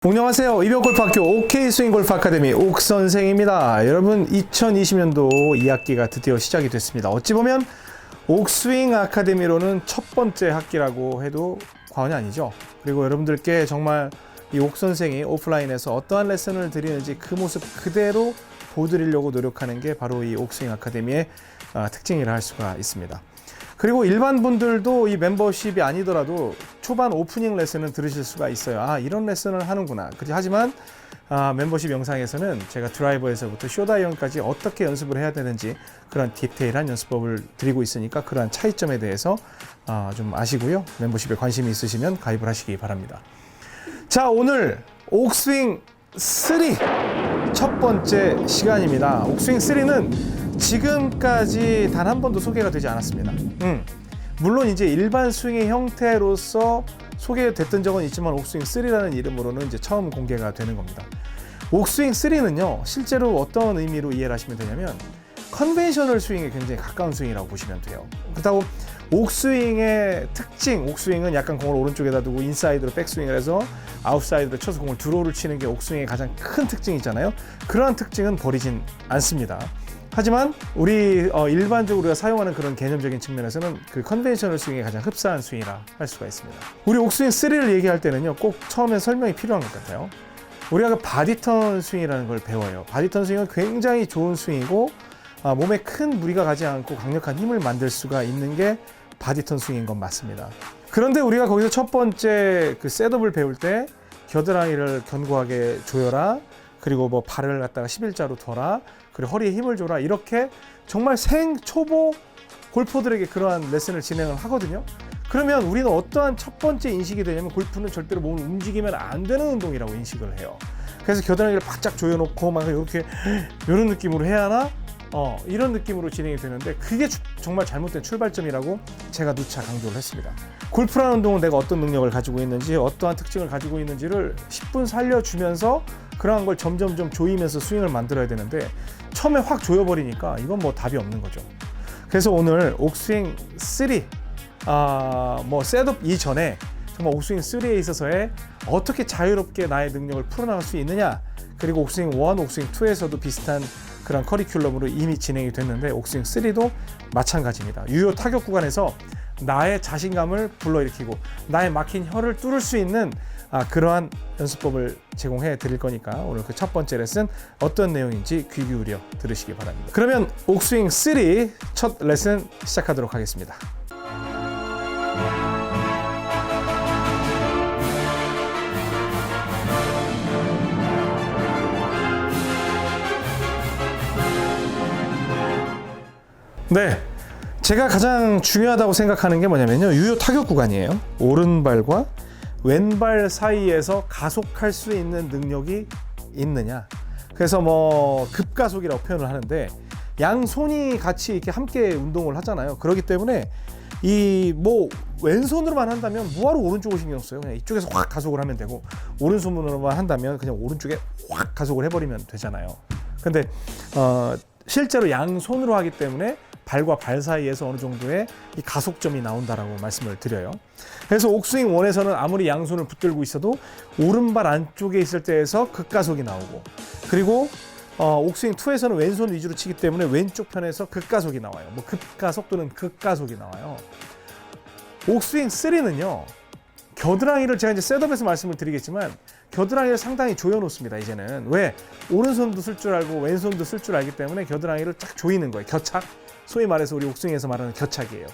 안녕하세요. 이병골프학교 OK스윙골프 아카데미 옥선생입니다. 여러분 2020년도 2학기가 드디어 시작이 됐습니다. 어찌 보면 옥스윙 아카데미로는 첫 번째 학기라고 해도 과언이 아니죠. 그리고 여러분들께 정말 이 옥선생이 오프라인에서 어떠한 레슨을 드리는지 그 모습 그대로 보여드리려고 노력하는 게 바로 이 옥스윙 아카데미의 특징이라 할 수가 있습니다. 그리고 일반 분들도 이 멤버십이 아니더라도 초반 오프닝 레슨을 들으실 수가 있어요. 이런 레슨을 하는구나. 하지만 멤버십 영상에서는 제가 드라이버에서부터 숏아이언까지 어떻게 연습을 해야 되는지 그런 디테일한 연습법을 드리고 있으니까 그러한 차이점에 대해서 좀 아시고요. 멤버십에 관심이 있으시면 가입을 하시기 바랍니다. 자, 오늘 옥스윙 3 첫 번째 시간입니다. 옥스윙 3는 지금까지 단 한 번도 소개가 되지 않았습니다. 물론 이제 일반 스윙의 형태로서 소개됐던 적은 있지만 옥스윙 3라는 이름으로는 이제 처음 공개가 되는 겁니다. 옥스윙 3는요, 실제로 어떤 의미로 이해를 하시면 되냐면 컨벤셔널 스윙에 굉장히 가까운 스윙이라고 보시면 돼요. 그렇다고 옥스윙의 특징, 옥스윙은 약간 공을 오른쪽에다 두고 인사이드로 백스윙을 해서 아웃사이드로 쳐서 공을 드로우를 치는 게 옥스윙의 가장 큰 특징이잖아요. 그러한 특징은 버리진 않습니다. 하지만 우리 일반적으로 우리가 사용하는 그런 개념적인 측면에서는 그 컨벤셔널 스윙에 가장 흡사한 스윙이라 할 수가 있습니다. 우리 옥스윙 3를 얘기할 때는요, 꼭 처음에 설명이 필요한 것 같아요. 우리가 그 바디턴 스윙이라는 걸 배워요. 바디턴 스윙은 굉장히 좋은 스윙이고 몸에 큰 무리가 가지 않고 강력한 힘을 만들 수가 있는 게 바디턴 스윙인 건 맞습니다. 그런데 우리가 거기서 첫 번째 그 셋업을 배울 때 겨드랑이를 견고하게 조여라, 그리고 뭐 발을 갖다가 11자로 둬라, 그리고 허리에 힘을 줘라, 이렇게 정말 생초보 골퍼들에게 그러한 레슨을 진행을 하거든요. 그러면 우리는 어떠한 첫 번째 인식이 되냐면 골프는 절대로 몸을 움직이면 안 되는 운동이라고 인식을 해요. 그래서 겨드랑이를 바짝 조여놓고 막 이렇게 이런 느낌으로 해야 하나? 이런 느낌으로 진행이 되는데 그게 정말 잘못된 출발점이라고 제가 누차 강조를 했습니다. 골프라는 운동은 내가 어떤 능력을 가지고 있는지, 어떠한 특징을 가지고 있는지를 10분 살려주면서 그러한 걸 점점 조이면서 스윙을 만들어야 되는데 처음에 확 조여버리니까 이건 뭐 답이 없는 거죠. 그래서 오늘 옥스윙 3, 셋업 이전에 정말 옥스윙 3에 있어서의 어떻게 자유롭게 나의 능력을 풀어나갈 수 있느냐, 그리고 옥스윙 1, 옥스윙 2에서도 비슷한 그런 커리큘럼으로 이미 진행이 됐는데 옥스윙 3도 마찬가지입니다. 유효 타격 구간에서 나의 자신감을 불러일으키고 나의 막힌 혀를 뚫을 수 있는 그러한 연습법을 제공해 드릴 거니까 오늘 그 첫 번째 레슨 어떤 내용인지 귀 기울여 들으시기 바랍니다. 그러면 옥스윙 3 첫 레슨 시작하도록 하겠습니다. 네, 제가 가장 중요하다고 생각하는 게 뭐냐면요, 유효 타격 구간이에요. 오른발과 왼발 사이에서 가속할 수 있는 능력이 있느냐. 그래서 뭐 급가속이라고 표현을 하는데 양손이 같이 이렇게 함께 운동을 하잖아요. 그렇기 때문에 이 뭐 왼손으로만 한다면 뭐하러 오른쪽을 신경 써요. 그냥 이쪽에서 확 가속을 하면 되고, 오른손으로만 한다면 그냥 오른쪽에 확 가속을 해버리면 되잖아요. 근데 실제로 양손으로 하기 때문에 발과 발 사이에서 어느 정도의 이 가속점이 나온다라고 말씀을 드려요. 그래서 옥스윙 1에서는 아무리 양손을 붙들고 있어도 오른발 안쪽에 있을 때에서 극가속이 나오고, 그리고 옥스윙 2에서는 왼손 위주로 치기 때문에 왼쪽 편에서 극가속이 나와요. 뭐 급가속 또는 극가속이 나와요. 옥스윙 3는요, 겨드랑이를 제가 이제 셋업에서 말씀을 드리겠지만 겨드랑이를 상당히 조여놓습니다. 이제는 왜? 오른손도 쓸 줄 알고 왼손도 쓸 줄 알기 때문에 겨드랑이를 쫙 조이는 거예요. 겨착, 소위 말해서 우리 옥스윙에서 말하는 겨착이에요.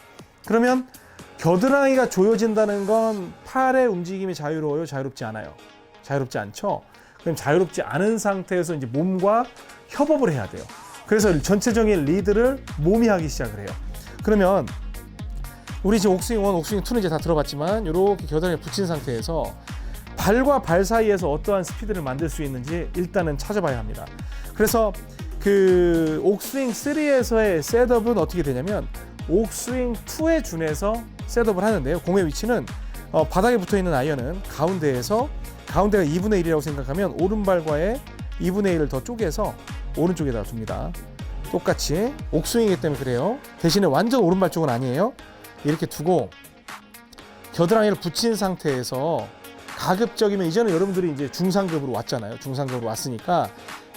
그러면 겨드랑이가 조여진다는 건 팔의 움직임이 자유로워요? 자유롭지 않아요? 자유롭지 않죠? 그럼 자유롭지 않은 상태에서 이제 몸과 협업을 해야 돼요. 그래서 전체적인 리드를 몸이 하기 시작을 해요. 그러면 우리 지금 옥스윙 1, 옥스윙 2는 이제 다 들어봤지만 이렇게 겨드랑이에 붙인 상태에서 발과 발 사이에서 어떠한 스피드를 만들 수 있는지 일단은 찾아봐야 합니다. 그래서 그 옥스윙 3에서의 셋업은 어떻게 되냐면 옥스윙 2에 준해서 셋업을 하는데요. 공의 위치는 바닥에 붙어있는 아이언은 가운데가 2분의 1이라고 생각하면 오른발과의 2분의 1을 더 쪼개서 오른쪽에다 둡니다. 똑같이 옥스윙이기 때문에 그래요. 대신에 완전 오른발 쪽은 아니에요. 이렇게 두고 겨드랑이를 붙인 상태에서 가급적이면 이제는 여러분들이 이제 중상급으로 왔잖아요. 중상급으로 왔으니까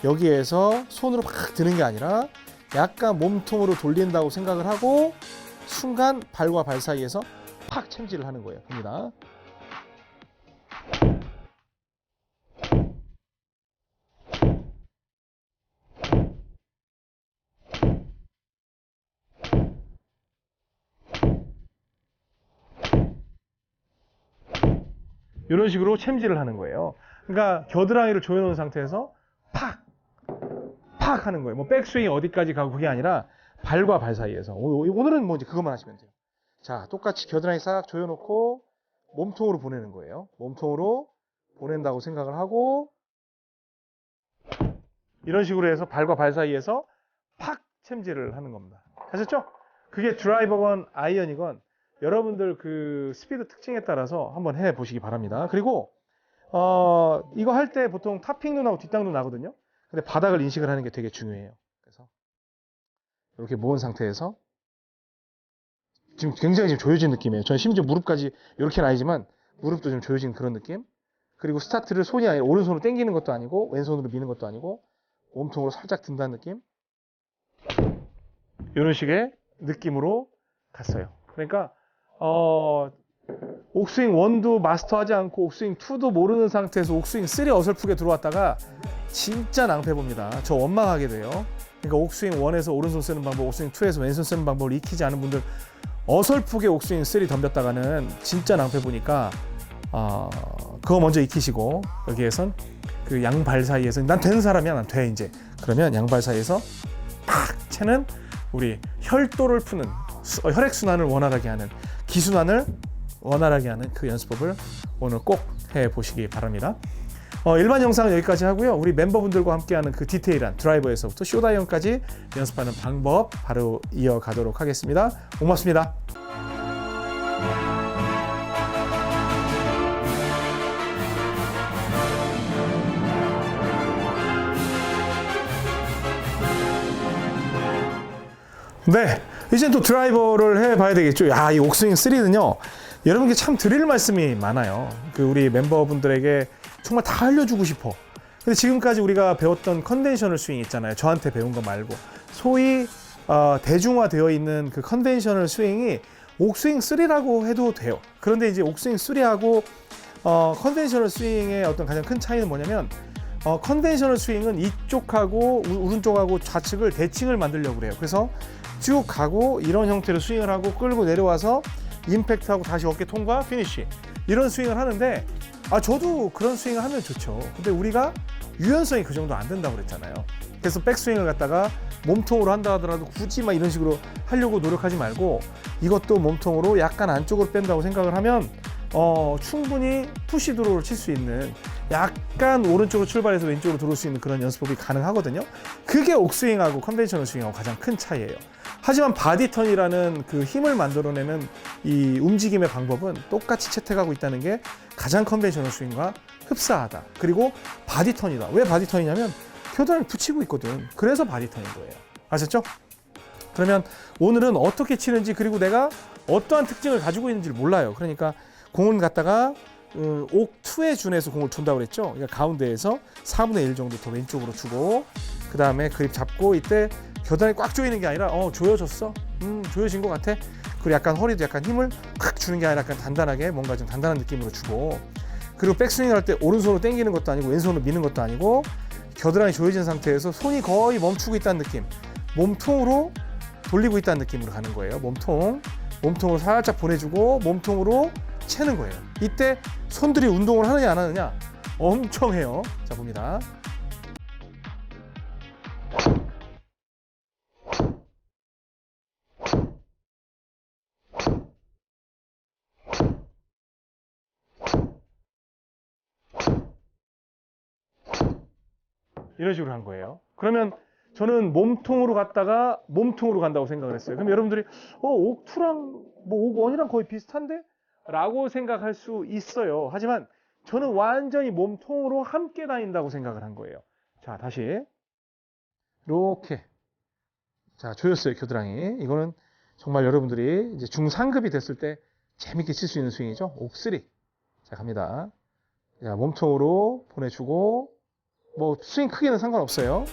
여기에서 손으로 막 드는 게 아니라 약간 몸통으로 돌린다고 생각을 하고 순간 발과 발 사이에서 팍 챔질을 하는 거예요. 봅니다. 이런 식으로 챔질을 하는 거예요. 그러니까 겨드랑이를 조여놓은 상태에서 팍! 팍 하는 거예요. 뭐 백스윙이 어디까지 가고 그게 아니라 발과 발 사이에서. 오늘은 뭐 이제 그것만 하시면 돼요. 자, 똑같이 겨드랑이 싹 조여놓고 몸통으로 보내는 거예요. 몸통으로 보낸다고 생각을 하고 이런 식으로 해서 발과 발 사이에서 팍 챔질을 하는 겁니다. 아셨죠? 그게 드라이버건 아이언이건 여러분들 그 스피드 특징에 따라서 한번 해 보시기 바랍니다. 그리고 이거 할 때 보통 탑핑도 나고 뒷땅도 나거든요. 근데 바닥을 인식을 하는 게 되게 중요해요. 그래서 이렇게 모은 상태에서 지금 굉장히 지금 조여진 느낌이에요. 저는 심지어 무릎까지 이렇게는 아니지만 무릎도 좀 조여진 그런 느낌. 그리고 스타트를 손이 아니라 오른손으로 당기는 것도 아니고 왼손으로 미는 것도 아니고 몸통으로 살짝 든다는 느낌. 이런 식의 느낌으로 갔어요. 그러니까 옥스윙 1도 마스터하지 않고 옥스윙 2도 모르는 상태에서 옥스윙 3 어설프게 들어왔다가 진짜 낭패 봅니다. 저 원망하게 돼요. 그러니까 옥스윙 1에서 오른손 쓰는 방법, 옥스윙 2에서 왼손 쓰는 방법을 익히지 않은 분들 어설프게 옥스윙 3 덤볐다가는 진짜 낭패 보니까 그거 먼저 익히시고 여기에선 그 양발 사이에서 난 되는 사람이야, 난 돼 이제. 그러면 양발 사이에서 팍 채는 우리 혈도를 푸는 혈액순환을 원활하게 하는 기순환을 원활하게 하는 그 연습법을 오늘 꼭 해보시기 바랍니다. 일반 영상은 여기까지 하고요. 우리 멤버분들과 함께하는 그 디테일한 드라이버에서부터 쇼다이언까지 연습하는 방법 바로 이어가도록 하겠습니다. 고맙습니다. 네, 이제 또 드라이버를 해봐야 되겠죠. 야, 이 옥스윙 3는요. 여러분께 참 드릴 말씀이 많아요. 그 우리 멤버분들에게 정말 다 알려주고 싶어. 근데 지금까지 우리가 배웠던 컨벤셔널 스윙 있잖아요. 저한테 배운 거 말고 소위 대중화되어 있는 그 컨벤셔널 스윙이 옥스윙 3라고 해도 돼요. 그런데 이제 옥스윙 3하고 컨벤셔널 스윙의 어떤 가장 큰 차이는 뭐냐면 컨벤셔널 스윙은 이쪽하고 오른쪽하고 좌측을 대칭을 만들려고 그래요. 그래서 쭉 가고 이런 형태로 스윙을 하고 끌고 내려와서 임팩트하고 다시 어깨 통과 피니쉬 이런 스윙을 하는데 저도 그런 스윙을 하면 좋죠. 근데 우리가 유연성이 그 정도 안 된다고 그랬잖아요. 그래서 백스윙을 갖다가 몸통으로 한다 하더라도 굳이 막 이런 식으로 하려고 노력하지 말고 이것도 몸통으로 약간 안쪽으로 뺀다고 생각을 하면 충분히 푸시 드로우를 칠 수 있는 약간 오른쪽으로 출발해서 왼쪽으로 들어올 수 있는 그런 연습법이 가능하거든요. 그게 옥스윙하고 컨벤셔널 스윙하고 가장 큰 차이예요. 하지만 바디턴이라는 그 힘을 만들어내는 이 움직임의 방법은 똑같이 채택하고 있다는 게 가장 컨벤셔널 스윙과 흡사하다. 그리고 바디턴이다. 왜 바디턴이냐면 겨드랑이를 붙이고 있거든. 그래서 바디턴인 거예요. 아셨죠? 그러면 오늘은 어떻게 치는지 그리고 내가 어떠한 특징을 가지고 있는지를 몰라요. 그러니까 공을 갖다가 옥2에 준해서 공을 둔다고 그랬죠. 그러니까 가운데에서 4분의 1 정도 더 왼쪽으로 주고 그 다음에 그립 잡고 이때 겨드랑이 꽉 조이는 게 아니라 조여졌어. 조여진 것 같아. 그리고 약간 허리도 약간 힘을 팍 주는 게 아니라 약간 단단하게 뭔가 좀 단단한 느낌으로 주고 그리고 백스윙 할 때 오른손으로 당기는 것도 아니고 왼손으로 미는 것도 아니고 겨드랑이 조여진 상태에서 손이 거의 멈추고 있다는 느낌 몸통으로 돌리고 있다는 느낌으로 가는 거예요. 몸통으로 살짝 보내주고 몸통으로 채는 거예요. 이때 손들이 운동을 하느냐 안 하느냐 엄청 해요. 자 봅니다. 이런 식으로 한 거예요. 그러면 저는 몸통으로 갔다가 몸통으로 간다고 생각을 했어요. 그럼 여러분들이 옥2랑 뭐 옥1이랑 거의 비슷한데? 라고 생각할 수 있어요. 하지만 저는 완전히 몸통으로 함께 다닌다고 생각을 한 거예요. 자, 다시 이렇게 자 조였어요. 겨드랑이. 이거는 정말 여러분들이 이제 중상급이 됐을 때 재밌게 칠 수 있는 스윙이죠. 옥3. 자, 갑니다. 자, 몸통으로 보내주고 뭐 스윙 크기는 상관없어요.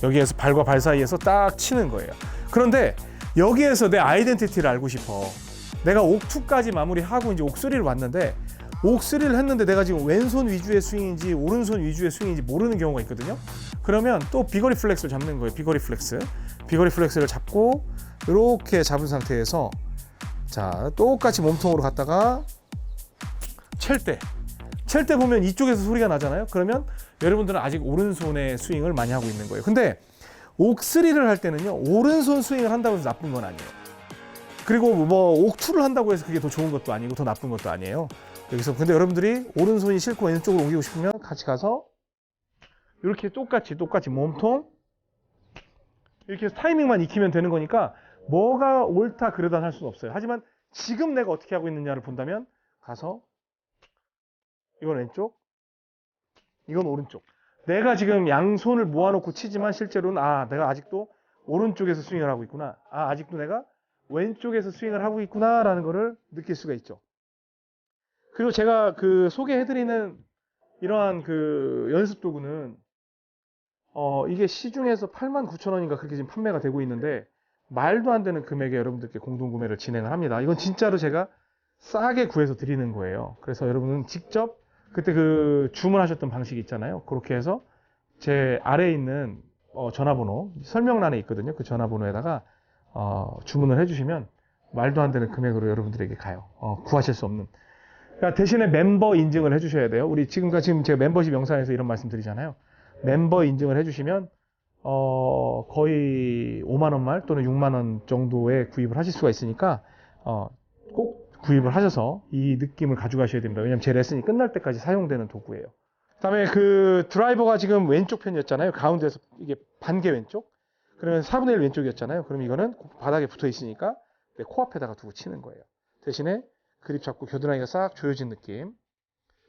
여기에서 발과 발 사이에서 딱 치는 거예요. 그런데 여기에서 내 아이덴티티를 알고 싶어. 내가 옥2까지 마무리하고 이제 옥3를 왔는데 옥3를 했는데 내가 지금 왼손 위주의 스윙인지 오른손 위주의 스윙인지 모르는 경우가 있거든요. 그러면 또 비거리 플렉스를 잡는 거예요. 비거리 플렉스. 비거리 플렉스를 잡고 이렇게 잡은 상태에서 자, 똑같이 몸통으로 갔다가 칠 때 보면 이쪽에서 소리가 나잖아요. 그러면 여러분들은 아직 오른손의 스윙을 많이 하고 있는 거예요. 근데 옥3를 할 때는요, 오른손 스윙을 한다고 해서 나쁜 건 아니에요. 그리고 뭐 옥2를 한다고 해서 그게 더 좋은 것도 아니고 더 나쁜 것도 아니에요. 여기서 근데 여러분들이 오른손이 싫고 왼쪽으로 옮기고 싶으면 같이 가서 이렇게 똑같이 몸통 이렇게 해서 타이밍만 익히면 되는 거니까 뭐가 옳다 그르다 할 수는 없어요. 하지만 지금 내가 어떻게 하고 있느냐를 본다면 가서 이건 왼쪽, 이건 오른쪽. 내가 지금 양손을 모아놓고 치지만 실제로는 내가 아직도 오른쪽에서 스윙을 하고 있구나. 아직도 내가 왼쪽에서 스윙을 하고 있구나라는 거를 느낄 수가 있죠. 그리고 제가 그 소개해드리는 이러한 그 연습 도구는 이게 시중에서 89,000원인가 그렇게 지금 판매가 되고 있는데 말도 안 되는 금액에 여러분들께 공동 구매를 진행을 합니다. 이건 진짜로 제가 싸게 구해서 드리는 거예요. 그래서 여러분은 직접 그때 그 주문하셨던 방식이 있잖아요. 그렇게 해서 제 아래에 있는 전화번호 설명란에 있거든요. 그 전화번호에다가 주문을 해주시면 말도 안 되는 금액으로 여러분들에게 가요. 구하실 수 없는. 그러니까 대신에 멤버 인증을 해주셔야 돼요. 우리 지금 제가 멤버십 영상에서 이런 말씀 드리잖아요. 멤버 인증을 해주시면 거의 5만 원 말 또는 6만 원 정도에 구입을 하실 수가 있으니까 꼭 구입을 하셔서 이 느낌을 가져가셔야 됩니다. 왜냐하면 제 레슨이 끝날 때까지 사용되는 도구예요. 그다음에 그 드라이버가 지금 왼쪽 편이었잖아요. 가운데에서 이게 반개 왼쪽. 그러면 4분의 1 왼쪽이었잖아요. 그럼 이거는 바닥에 붙어 있으니까 내 코앞에다가 두고 치는 거예요. 대신에 그립 잡고 겨드랑이가 싹 조여진 느낌.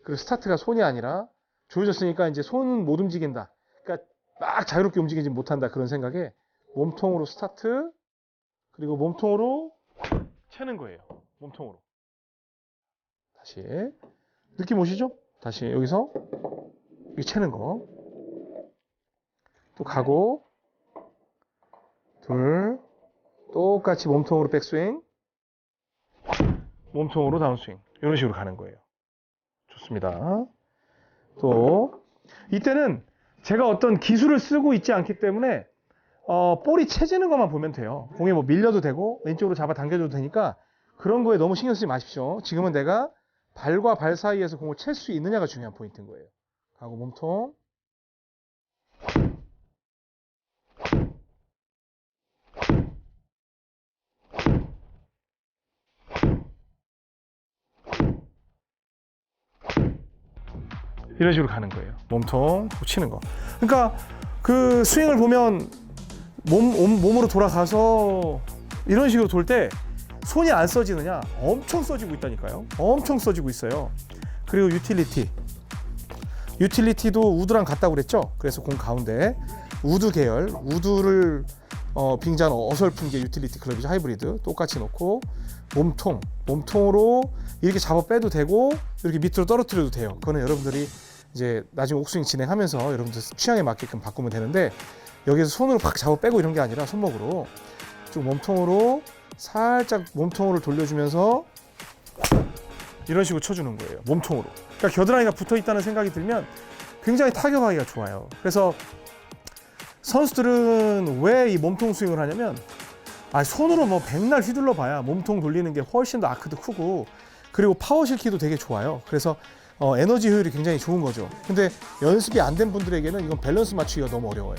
그리고 스타트가 손이 아니라 조여졌으니까 이제 손은 못 움직인다. 그러니까 막 자유롭게 움직이지 못한다. 그런 생각에 몸통으로 스타트, 그리고 몸통으로 채는 거예요. 몸통으로. 다시. 느낌 오시죠? 다시 여기서 이렇게 채는 거. 또 가고, 둘, 똑같이 몸통으로 백스윙, 몸통으로 다운스윙. 이런 식으로 가는 거예요. 좋습니다. 또 이때는 제가 어떤 기술을 쓰고 있지 않기 때문에 볼이 채지는 것만 보면 돼요. 공이 뭐 밀려도 되고 왼쪽으로 잡아 당겨줘도 되니까 그런 거에 너무 신경 쓰지 마십시오. 지금은 내가 발과 발 사이에서 공을 챌 수 있느냐가 중요한 포인트인 거예요. 하고 몸통, 이런 식으로 가는 거예요. 몸통 치는 거. 그러니까 그 스윙을 보면 몸으로 돌아가서 이런 식으로 돌 때 손이 안 써지느냐? 엄청 써지고 있다니까요. 엄청 써지고 있어요. 그리고 유틸리티도 우드랑 같다고 그랬죠? 그래서 공 가운데 우드 계열, 우드를 빙자한 어설픈 게 유틸리티 클럽이죠. 하이브리드 똑같이 놓고 몸통으로 이렇게 잡아 빼도 되고 이렇게 밑으로 떨어뜨려도 돼요. 그거는 여러분들이 이제 나중에 옥스윙 진행하면서 여러분들 취향에 맞게끔 바꾸면 되는데 여기서 손으로 팍 잡아 빼고 이런 게 아니라 손목으로 좀 몸통으로 살짝 몸통으로 돌려주면서 이런 식으로 쳐주는 거예요. 몸통으로. 그러니까 겨드랑이가 붙어 있다는 생각이 들면 굉장히 타격하기가 좋아요. 그래서 선수들은 왜 이 몸통 스윙을 하냐면 손으로 뭐 백날 휘둘러 봐야 몸통 돌리는 게 훨씬 더 아크도 크고 그리고 파워 실키도 되게 좋아요. 그래서 에너지 효율이 굉장히 좋은 거죠. 근데 연습이 안 된 분들에게는 이건 밸런스 맞추기가 너무 어려워요.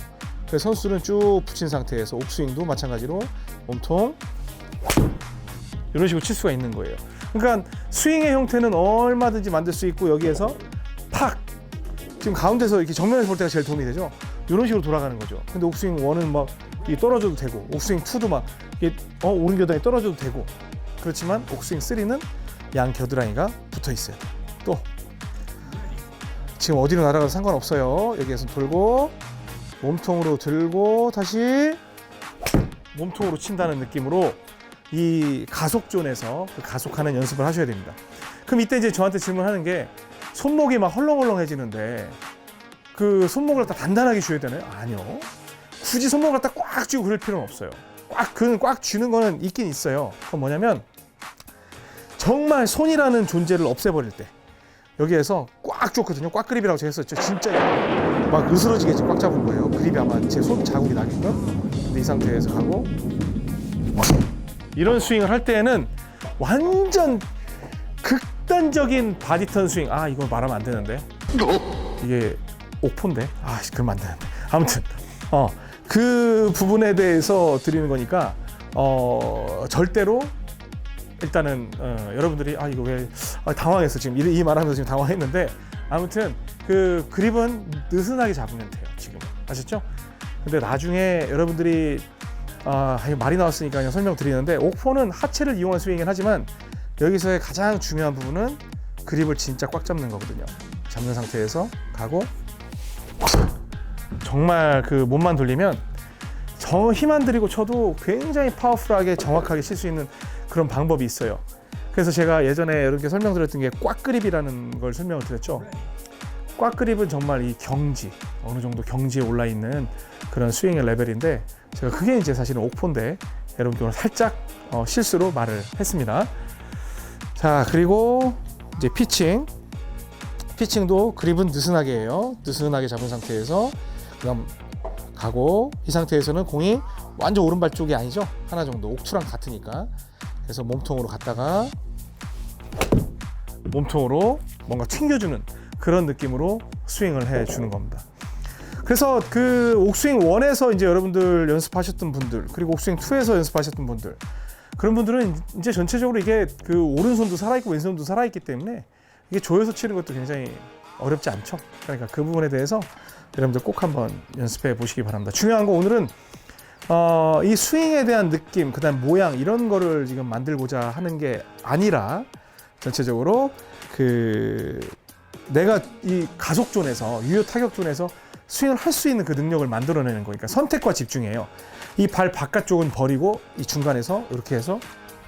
그래서 선수들은 쭉 붙인 상태에서 옥스윙도 마찬가지로 몸통 이런 식으로 칠 수가 있는 거예요. 그러니까 스윙의 형태는 얼마든지 만들 수 있고 여기에서 팍 지금 가운데서 이렇게 정면에서 볼 때가 제일 도움이 되죠. 이런 식으로 돌아가는 거죠. 근데 옥스윙 1은 막 떨어져도 되고 옥스윙 2도 막 오른 겨드랑이 떨어져도 되고 그렇지만 옥스윙 3는 양 겨드랑이가 붙어 있어요. 또 지금 어디로 날아가도 상관없어요. 여기에서 돌고 몸통으로 들고 다시 몸통으로 친다는 느낌으로 이 가속존에서 그 가속하는 연습을 하셔야 됩니다. 그럼 이때 이제 저한테 질문하는 게 손목이 막 헐렁헐렁해지는데 그 손목을 다 단단하게 쥐어야 되나요? 아니요. 굳이 손목을 다 꽉 쥐고 그럴 필요는 없어요. 꽉 쥐는 거는 있긴 있어요. 그건 뭐냐면 정말 손이라는 존재를 없애버릴 때 여기에서 꽉 줬거든요. 꽉 그립이라고 제가 했었죠. 진짜 막 으스러지게 꽉 잡은 거예요. 그립이 아마 제 손 자국이 나게끔. 근데 이 상태에서 가고 이런 스윙을 할 때에는 완전 극단적인 바디턴 스윙. 아, 이거 말하면 안 되는데. 이게 옥포인데. 아, 그러면 안 되는데. 아무튼 그 부분에 대해서 드리는 거니까 절대로 일단은 여러분들이 이거 왜 당황했어 지금 이 말하면서 지금 당황했는데 아무튼 그 그립은 느슨하게 잡으면 돼요 지금 아셨죠? 근데 나중에 여러분들이 말이 나왔으니까 그냥 설명드리는데 옥포는 하체를 이용한 스윙이긴 하지만 여기서의 가장 중요한 부분은 그립을 진짜 꽉 잡는 거거든요. 잡는 상태에서 가고 정말 그 몸만 돌리면 힘 안 들이고 쳐도 굉장히 파워풀하게 정확하게 칠 수 있는 그런 방법이 있어요. 그래서 제가 예전에 여러분께 설명드렸던 게 꽉 그립이라는 걸 설명을 드렸죠. 꽉 그립은 정말 이 경지, 어느 정도 경지에 올라 있는 그런 스윙의 레벨인데 제가 그게 이제 사실은 옥포인데 여러분께 오늘 살짝 실수로 말을 했습니다. 자, 그리고 이제 피칭도 그립은 느슨하게 해요. 느슨하게 잡은 상태에서 그다음 가고 이 상태에서는 공이 완전 오른발 쪽이 아니죠. 하나 정도 옥투랑 같으니까 그래서 몸통으로 갔다가 몸통으로 뭔가 튕겨주는 그런 느낌으로 스윙을 해주는 겁니다. 그래서 그 옥스윙 1에서 이제 여러분들 연습하셨던 분들 그리고 옥스윙 2에서 연습하셨던 분들 그런 분들은 이제 전체적으로 이게 그 오른손도 살아있고 왼손도 살아있기 때문에 이게 조여서 치는 것도 굉장히 어렵지 않죠. 그러니까 그 부분에 대해서 여러분들 꼭 한번 연습해 보시기 바랍니다. 중요한 거 오늘은 이 스윙에 대한 느낌, 그다음 모양 이런 거를 지금 만들고자 하는 게 아니라 전체적으로 그 내가 이 가속존에서 유효 타격존에서 스윙을 할 수 있는 그 능력을 만들어내는 거니까 선택과 집중이에요. 이 발 바깥쪽은 버리고 이 중간에서 이렇게 해서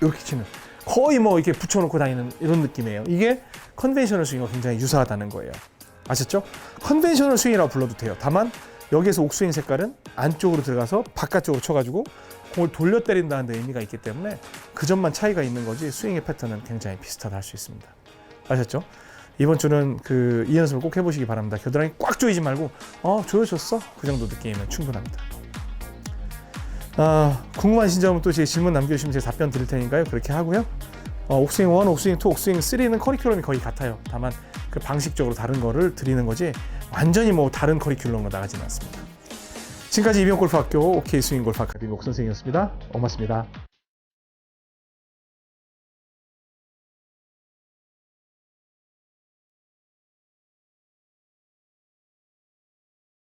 이렇게 치는 거의 뭐 이렇게 붙여놓고 다니는 이런 느낌이에요. 이게 컨벤셔널 스윙과 굉장히 유사하다는 거예요. 아셨죠? 컨벤셔널 스윙이라고 불러도 돼요. 다만 여기에서 옥스윙 색깔은 안쪽으로 들어가서 바깥쪽으로 쳐가지고 공을 돌려 때린다는 데 의미가 있기 때문에 그 점만 차이가 있는 거지 스윙의 패턴은 굉장히 비슷하다 할 수 있습니다. 아셨죠? 이번 주는 이 연습을 꼭 해보시기 바랍니다. 겨드랑이 꽉 조이지 말고 조여졌어? 그 정도 느낌이면 충분합니다. 궁금하신 점은 또 제 질문 남겨주시면 제가 답변 드릴 테니까요. 그렇게 하고요. 옥스윙 1, 옥스윙 2, 옥스윙 3는 커리큘럼이 거의 같아요. 다만 그 방식적으로 다른 거를 드리는 거지 완전히 뭐 다른 커리큘럼으로 나가지는 않습니다. 지금까지 이병골프학교 OK 스윙 골프 아카데미 옥선생이었습니다. 고맙습니다.